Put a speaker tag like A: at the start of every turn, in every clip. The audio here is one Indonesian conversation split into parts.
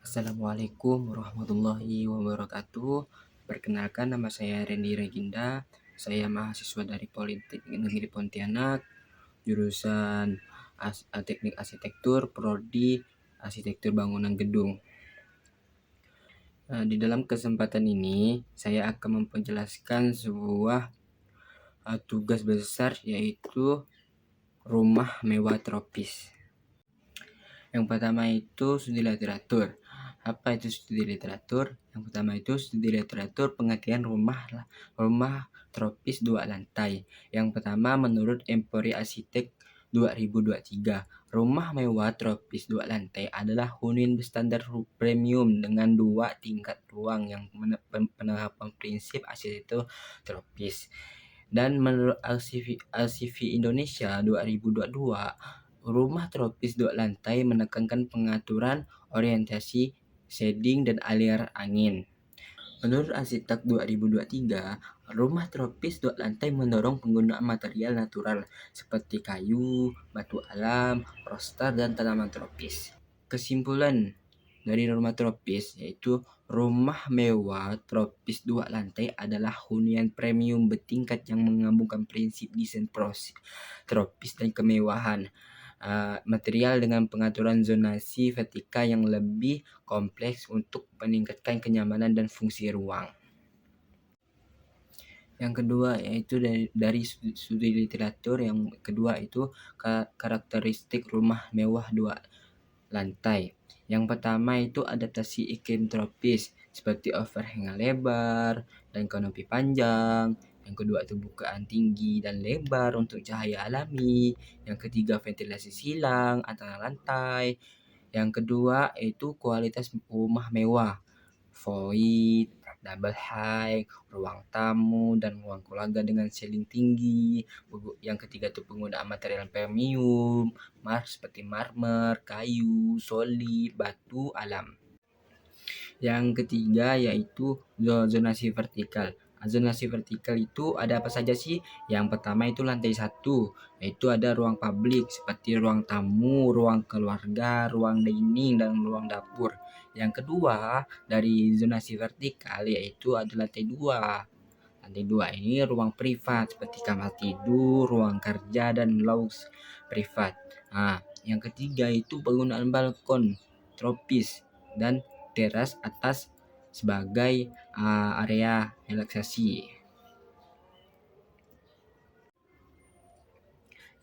A: Assalamualaikum warahmatullahi wabarakatuh. Perkenalkan, nama saya Randy Reginda. Saya mahasiswa dari Politeknik Negeri Pontianak, jurusan Teknik Arsitektur, Prodi Arsitektur Bangunan Gedung. Di dalam kesempatan ini, saya akan memperjelaskan sebuah tugas besar, yaitu rumah mewah tropis. Yang pertama itu studi literatur. Apa itu studi literatur? Yang pertama itu studi literatur pengertian rumah tropis 2 lantai. Yang pertama, menurut Empori Arsitek 2023, rumah mewah tropis 2 lantai adalah hunian berstandar premium dengan 2 tingkat ruang yang penerapan prinsip arsitektur tropis. Dan menurut RCV Indonesia 2022, rumah tropis 2 lantai menekankan pengaturan orientasi, shading, dan aliran angin. Menurut Arsitek 2023, rumah tropis 2 lantai mendorong penggunaan material natural seperti kayu, batu alam, roster, dan tanaman tropis. Kesimpulan dari rumah tropis yaitu rumah mewah tropis 2 lantai adalah hunian premium bertingkat yang menggabungkan prinsip desain tropis dan kemewahan. Material dengan pengaturan zonasi vertikal yang lebih kompleks untuk meningkatkan kenyamanan dan fungsi ruang. Yang kedua yaitu dari studi literatur, yang kedua itu karakteristik rumah mewah 2 lantai. Yang pertama itu adaptasi iklim tropis seperti overhang lebar dan kanopi panjang. Yang kedua itu bukaan tinggi dan lebar untuk cahaya alami. Yang ketiga, ventilasi silang antara lantai. Yang kedua itu kualitas rumah mewah, void, double high, ruang tamu, dan ruang keluarga dengan ceiling tinggi. Yang ketiga itu penggunaan material premium, seperti marmer, kayu, solid, batu alam. Yang ketiga yaitu zonasi vertikal. Zonasi vertikal itu ada apa saja sih? Yang pertama itu lantai 1, yaitu ada ruang publik seperti ruang tamu, ruang keluarga, ruang dining, dan ruang dapur. Yang kedua dari zonasi vertikal yaitu ada lantai 2. Lantai 2 ini ruang privat seperti kamar tidur, ruang kerja, dan lounge privat. Yang ketiga itu penggunaan balkon tropis dan teras atas sebagai area relaksasi.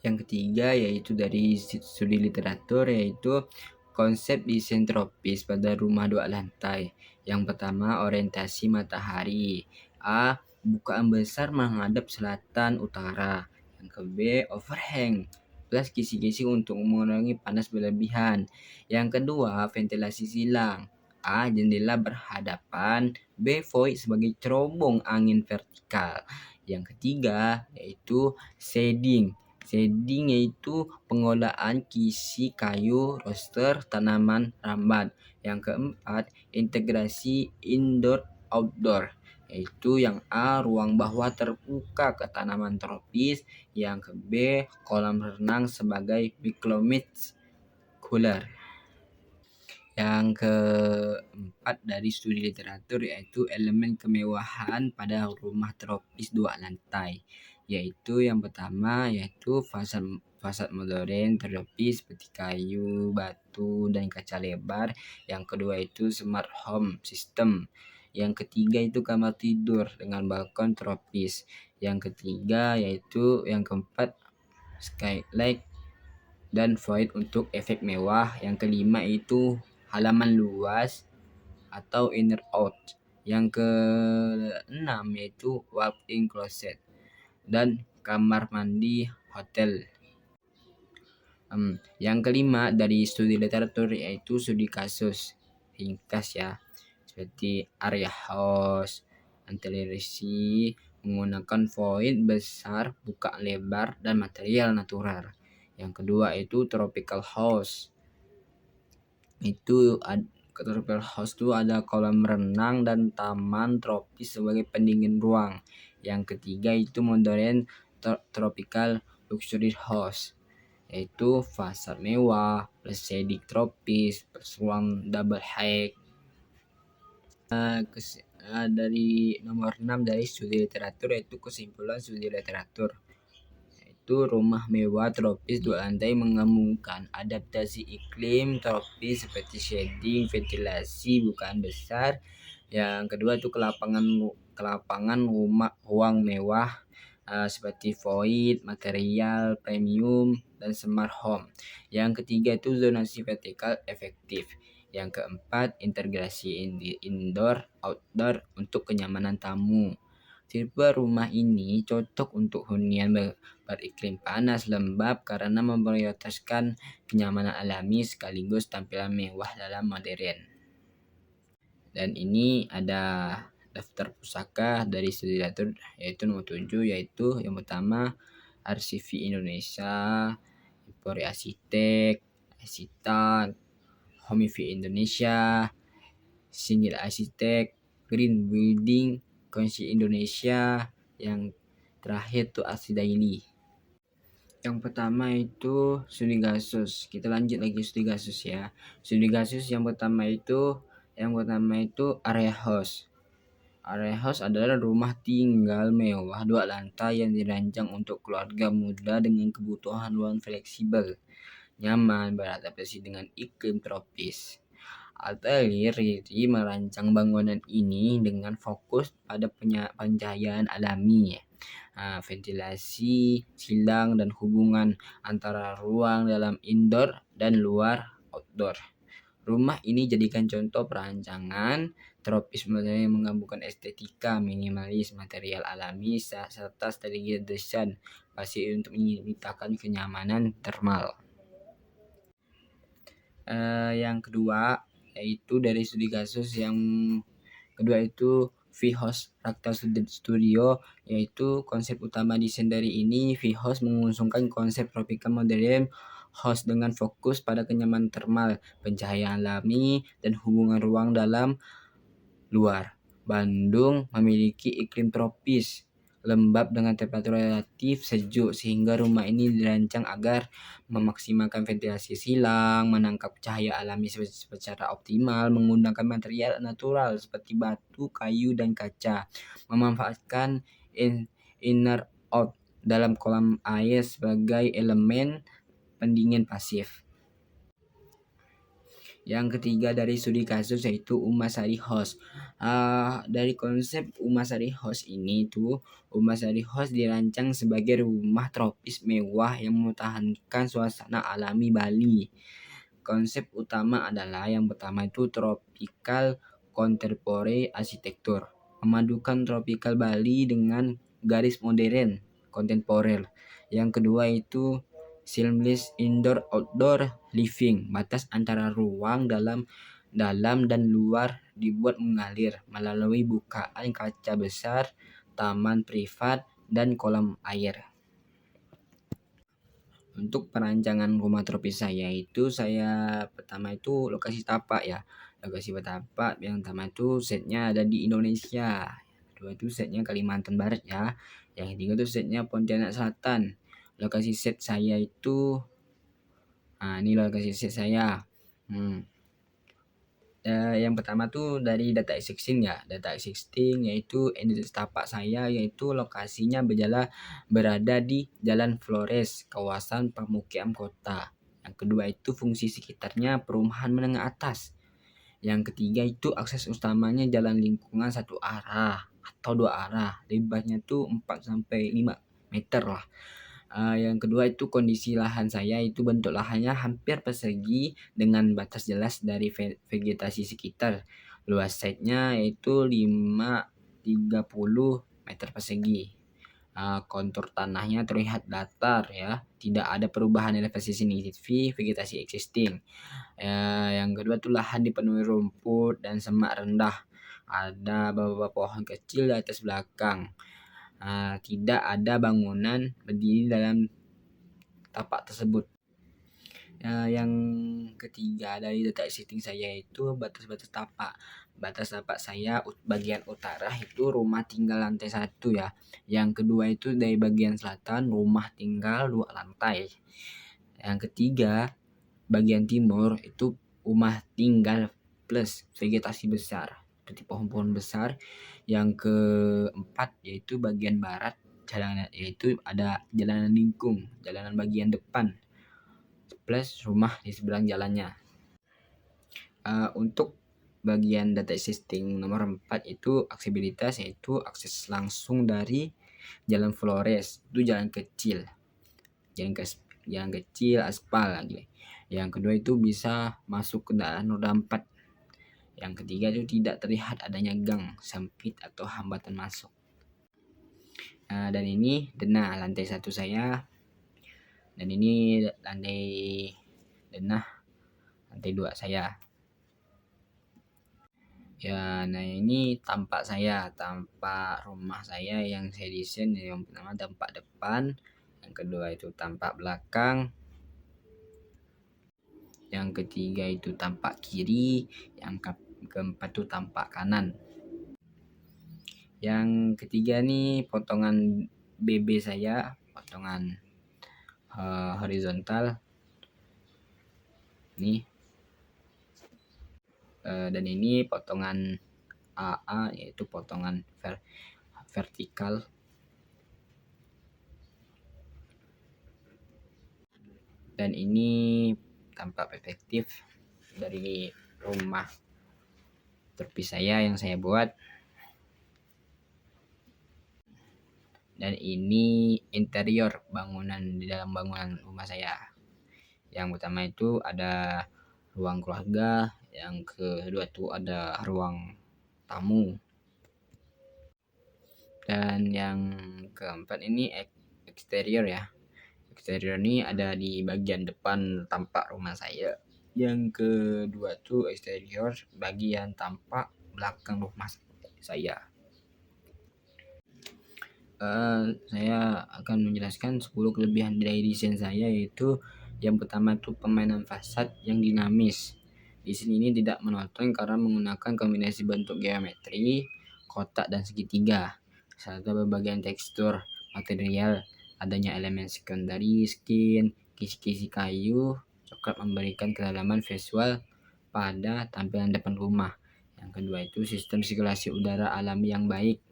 A: Yang ketiga yaitu dari studi literatur, yaitu konsep desain tropis pada rumah 2 lantai. Yang pertama, orientasi matahari. Bukaan besar menghadap selatan utara. Yang ke B, overhang plus kisi-kisi untuk mengurangi panas berlebihan. Yang kedua, ventilasi silang. Jendela berhadapan. B, void sebagai cerobong angin vertikal. Yang ketiga yaitu shading. Shading yaitu pengolahan kisi kayu, roster, tanaman rambat. Yang keempat, integrasi indoor-outdoor, yaitu yang A, ruang bawah terbuka ke tanaman tropis. Yang ke B, kolam renang sebagai microclimate cooler. Yang keempat dari studi literatur yaitu elemen kemewahan pada rumah tropis 2 lantai, yaitu yang pertama yaitu fasad modern tropis seperti kayu, batu, dan kaca lebar. Yang kedua itu smart home system. Yang ketiga itu kamar tidur dengan balkon tropis. Yang ketiga yaitu yang keempat skylight dan void untuk efek mewah. Yang kelima itu halaman luas atau inner out. Yang keenam yaitu walk-in closet dan kamar mandi hotel. Yang kelima dari studi literatur yaitu studi kasus ringkas ya, seperti area house, antilerisi menggunakan void besar, buka lebar, dan material natural. Yang kedua itu tropical house. Tropical house itu ada kolam renang dan taman tropis sebagai pendingin ruang. Yang ketiga itu modern tropical luxury house. yaitu fasad mewah, plus shading tropis, plus ruang double height. Dari nomor 6 dari studi literatur, yaitu kesimpulan studi literatur, yaitu rumah mewah tropis 2 lantai menggabungkan adaptasi iklim tropis seperti shading, ventilasi, bukaan besar. Yang kedua itu kelapangan rumah ruang mewah seperti void, material premium, dan smart home. Yang ketiga itu zonasi vertikal efektif. Yang keempat, integrasi indoor outdoor untuk kenyamanan tamu. Tipe rumah ini cocok untuk hunian beriklim panas lembab karena memprioritaskan kenyamanan alami sekaligus tampilan mewah dalam modern. Dan ini ada daftar pusaka dari studi literatur, yaitu nomor 7, yaitu yang pertama RCV Indonesia, Empori Arsitek, Asitan, Homivi Indonesia, Singgil Arsitek, Green Building, Konsi Indonesia, yang terakhir tuh Arsi Daily. Yang pertama itu studi gasus. Kita lanjut lagi studi gasus ya. Studi gasus yang pertama itu area house. Area house adalah rumah tinggal mewah 2 lantai yang dirancang untuk keluarga muda dengan kebutuhan ruang fleksibel, nyaman, beradaptasi dengan iklim tropis. Atelier Riri merancang bangunan ini dengan fokus pada pencahayaan alami, ventilasi, silang, dan hubungan antara ruang dalam indoor dan luar outdoor. Rumah ini jadikan contoh perancangan tropis yang menggabungkan estetika minimalis, material alami, serta strategi desain pasti untuk menciptakan kenyamanan termal. Yang kedua yaitu dari studi kasus yang kedua itu V-House Fractal Studio, yaitu konsep utama desain dari ini. V-House mengusungkan konsep tropical modern house dengan fokus pada kenyamanan termal, pencahayaan alami, dan hubungan ruang dalam luar. Bandung memiliki iklim tropis lembab dengan temperatur relatif sejuk, sehingga rumah ini dirancang agar memaksimalkan ventilasi silang, menangkap cahaya alami secara optimal, menggunakan material natural seperti batu, kayu, dan kaca, memanfaatkan inner out dalam kolam air sebagai elemen pendingin pasif. Yang ketiga dari studi kasus yaitu Umasari House. Dari konsep Umasari House ini tuh, Umasari House dirancang sebagai rumah tropis mewah yang mempertahankan suasana alami Bali. Konsep utama adalah yang pertama itu tropical contemporary arsitektur, memadukan tropical Bali dengan garis modern kontemporer. Yang kedua itu seamless indoor outdoor living, batas antara ruang dalam dan luar dibuat mengalir melalui bukaan kaca besar, taman privat, dan kolam air. Untuk perancangan rumah tropis saya pertama itu lokasi tapak ya. Lokasi tapak yang pertama itu setnya ada di Indonesia. Kedua itu setnya Kalimantan Barat ya. Yang ketiga itu setnya Pontianak Selatan. Lokasi set saya itu ini lokasi set saya. Yang pertama tuh dari data existing ya. Data existing yaitu identitas tapak saya, yaitu lokasinya berada di Jalan Flores, kawasan pemukiman kota. Yang kedua itu fungsi sekitarnya perumahan menengah atas. Yang ketiga itu akses utamanya jalan lingkungan satu arah atau 2 arah. Lebarnya tuh 4-5 meter lah. Yang kedua itu kondisi lahan saya, itu bentuk lahannya hampir persegi dengan batas jelas dari vegetasi sekitar. Luas site-nya yaitu 30 meter persegi. Kontur tanahnya terlihat datar ya, tidak ada perubahan elevasi signifikan, vegetasi existing. Yang kedua itu lahan dipenuhi rumput dan semak rendah. Ada beberapa pohon kecil di atas belakang. Tidak ada bangunan berdiri dalam tapak tersebut. Yang ketiga dari data existing saya itu batas-batas tapak. Batas tapak saya bagian utara itu rumah tinggal lantai 1 ya. Yang kedua itu dari bagian selatan rumah tinggal 2 lantai. Yang ketiga, bagian timur itu rumah tinggal plus vegetasi besar seperti pohon-pohon besar. Yang keempat yaitu bagian barat jalanan, yaitu ada jalanan lingkung, jalanan bagian depan plus rumah di seberang jalannya. Untuk bagian data existing nomor 4 itu aksesibilitas, yaitu akses langsung dari jalan Flores, itu jalan kecil, jalan kecil aspal lagi. Yang kedua itu bisa masuk ke dalam roda 4. Yang ketiga itu tidak terlihat adanya gang sempit atau hambatan masuk. Dan ini denah lantai 1 saya, dan ini lantai denah lantai 2 saya. Ya, nah ini tampak rumah saya yang saya desain. Yang pertama tampak depan, yang kedua itu tampak belakang, yang ketiga itu tampak kiri, yang keempat itu tampak kanan. Yang ketiga nih potongan BB saya, potongan horizontal nih, dan ini potongan AA, yaitu potongan vertikal. Dan ini tampak efektif dari rumah tropis saya yang saya buat. Dan ini interior bangunan di dalam bangunan rumah saya. Yang pertama itu ada ruang keluarga, yang kedua itu ada ruang tamu, dan yang keempat ini eksterior ya. Eksterior ini ada di bagian depan tampak rumah saya. Yang kedua itu eksterior bagian tampak belakang rumah saya. Saya akan menjelaskan 10 kelebihan dari desain saya, yaitu yang pertama itu permainan fasad yang dinamis. Desain ini tidak monoton karena menggunakan kombinasi bentuk geometri, kotak dan segitiga, serta berbagai tekstur material. Adanya elemen secondary skin, kisi-kisi kayu, coklat memberikan kedalaman visual pada tampilan depan rumah. Yang kedua itu sistem sirkulasi udara alami yang baik,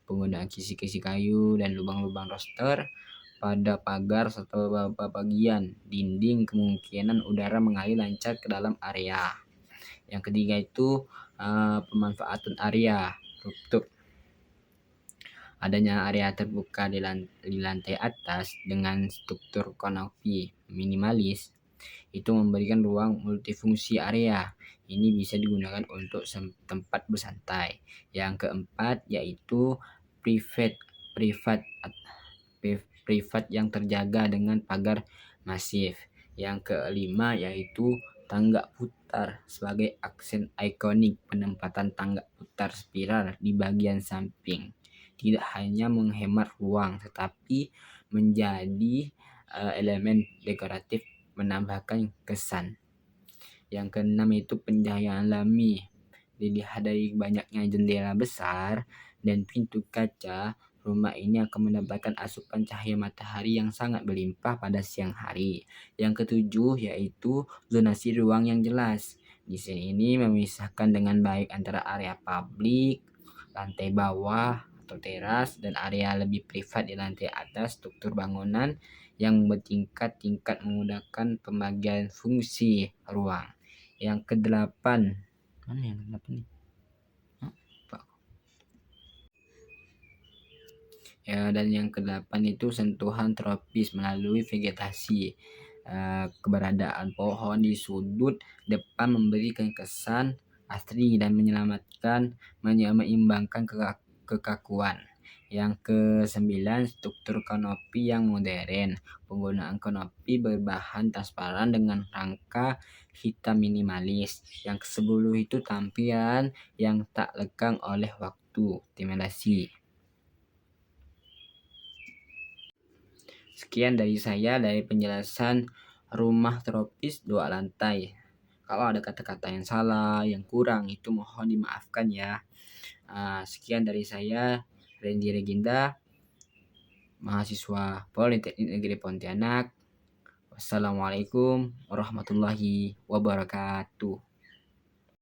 A: penggunaan kisi-kisi kayu dan lubang-lubang roster pada pagar serta beberapa bagian dinding kemungkinan udara mengalir lancar ke dalam area. Yang ketiga itu pemanfaatan area rooftop. Adanya area terbuka di lantai atas dengan struktur kanopi minimalis itu memberikan ruang multifungsi area. Ini bisa digunakan untuk tempat bersantai. Yang keempat yaitu privat yang terjaga dengan pagar masif. Yang kelima yaitu tangga putar sebagai aksen ikonik. Penempatan tangga putar spiral di bagian samping tidak hanya menghemat ruang tetapi menjadi elemen dekoratif menambahkan kesan. Yang keenam itu pencahayaan alami. Dilihat dari banyaknya jendela besar dan pintu kaca, rumah ini akan mendapatkan asupan cahaya matahari yang sangat berlimpah pada siang hari. Yang ketujuh yaitu zonasi ruang yang jelas. Di sini ini memisahkan dengan baik antara area publik, lantai bawah atau teras, dan area lebih privat di lantai atas. Struktur bangunan yang bertingkat-tingkat memudahkan pembagian fungsi ruang. Yang kedelapan, mana yang kedelapan nih? Ya, dan yang kedelapan itu sentuhan tropis melalui vegetasi. Keberadaan pohon di sudut depan memberikan kesan asri dan menyeimbangkan kekakuan. Yang ke-9 struktur kanopi yang modern. Penggunaan kanopi berbahan transparan dengan rangka hitam minimalis. Yang ke-10 itu tampilan yang tak lekang oleh waktu. Terima kasih. Sekian dari saya dari penjelasan rumah tropis 2 lantai. Kalau ada kata-kata yang salah, yang kurang, itu mohon dimaafkan ya. Sekian dari saya, Randy Reginda, mahasiswa Politeknik Negeri Pontianak. Assalamualaikum warahmatullahi wabarakatuh.